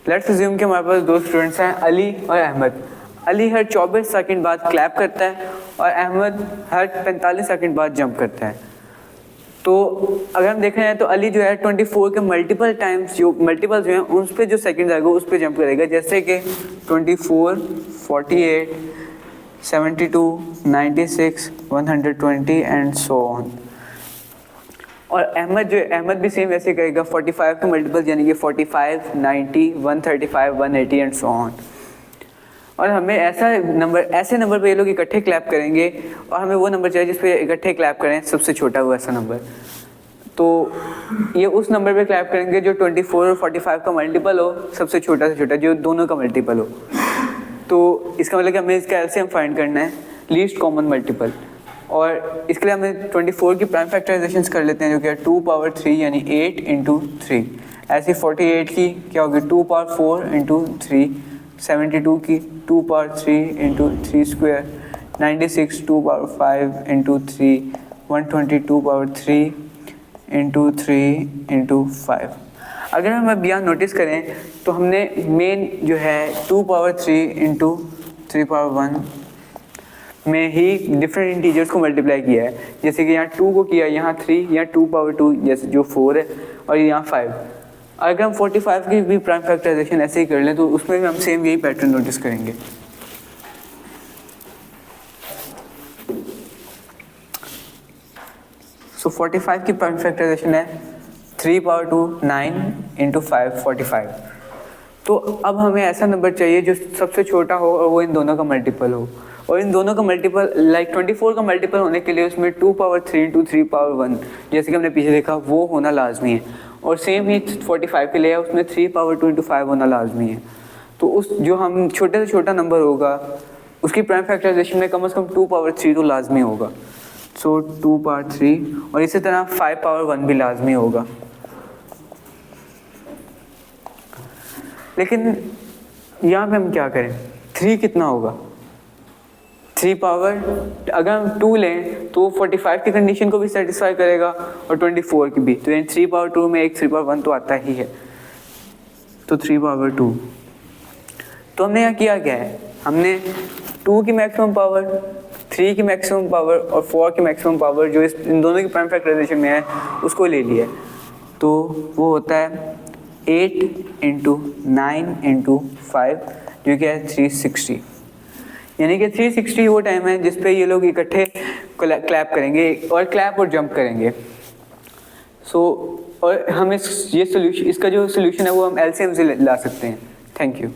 Let's assume कि हमारे पास दो स्टूडेंट्स हैं, अली और अहमद। अली हर 24 सेकंड बाद क्लैप करता है और अहमद हर 45 सेकंड बाद जंप करता है। तो अगर हम देख रहे हैं तो अली जो है 24 के मल्टीपल टाइम्स, जो मल्टीपल्स जो हैं उस पर जो सेकंड आएगा उस पर जंप करेगा, जैसे कि 24, 48, 72, 96, 120 एंड सो ऑन। और अहमद भी सेम ऐसे करेगा 45 के मल्टीपल, यानी कि 45, 90, 135, 180 एंड सो ऑन। और हमें ऐसे नंबर पे ये लोग इकट्ठे क्लैप करेंगे और हमें वो नंबर चाहिए जिस पे इकट्ठे क्लैप करें सबसे छोटा वो ऐसा नंबर। तो ये उस नंबर पे क्लैप करेंगे जो 24 और 45 का मल्टीपल हो, सबसे छोटा से छोटा जो दोनों का मल्टीपल हो। तो इसका मतलब कि हमें इसका एलसीएम फाइंड करना है, लीस्ट कॉमन मल्टीपल। और इसके लिए हमें 24 की प्राइम फैक्टराइजेशंस कर लेते हैं, जो कि है 2 पावर 3 यानी 8 इंटू 3। ऐसे 48 की क्या होगी 2 पावर 4 इंटू 3, 72 की 2 power 3 into 3 square, 96 2 power 5 into 3, 120 2 power 3 into 3 into 5। अगर हम अब यहाँ नोटिस करें तो हमने मेन जो है 2 पावर 3 इंटू 3 पावर 1 में ही डिफरेंट इंटीजर्स को मल्टीप्लाई किया है। जैसे कि यहाँ 2 को किया, यहाँ 3, यहाँ 2 पावर 2 जैसे जो 4 है, और यहाँ 5। अगर हम 45 की भी प्राइम फैक्टराइजेशन ऐसे ही कर लें तो उसमें भी हम सेम यही पैटर्न नोटिस करेंगे। सो 45 की प्राइम फैक्टराइजेशन है 3 पावर 2 9 इंटू 5 45। तो अब हमें ऐसा नंबर चाहिए जो सबसे छोटा हो और वो इन दोनों का मल्टीपल हो। और इन दोनों का मल्टीपल लाइक 24 का मल्टीपल होने के लिए उसमें 2 पावर 3 इंटू 3 पावर 1 जैसे कि हमने पीछे देखा वो होना लाजमी है। और सेम ही 45 के लिए उसमें 3 पावर 2 इंटू 5 होना लाजमी है। तो उस जो हम छोटे से छोटा नंबर होगा उसकी प्राइम फैक्टराइजेशन में कम से कम 2 पावर 3 तो लाजमी होगा। सो 2 पावर 3 और इसी तरह 5 पावर 1 भी लाजमी होगा। लेकिन यहाँ पे हम क्या करें, 3 कितना होगा, 3 पावर, अगर हम 2 लें तो 45 की कंडीशन को भी सेटिस्फाई करेगा और 24 की भी। तो यानी 3 पावर 2 में एक 3 पावर 1 तो आता ही है, तो 3 पावर 2। तो हमने यहाँ किया क्या है, हमने 2 की मैक्सिमम पावर, 3 की मैक्सिमम पावर और 4 की मैक्सिमम पावर जो इन दोनों की प्राइम फैक्टराइजेशन में है उसको ले लिया। तो वो होता है 8 इंटू 9 इंटू 5 जो कि है 360। यानी कि 360 वो टाइम है जिस पे ये लोग इकट्ठे क्लैप करेंगे और क्लैप और जंप करेंगे। और हम इसका जो सोल्यूशन है वो हम एलसीएम से ला सकते हैं। Thank you.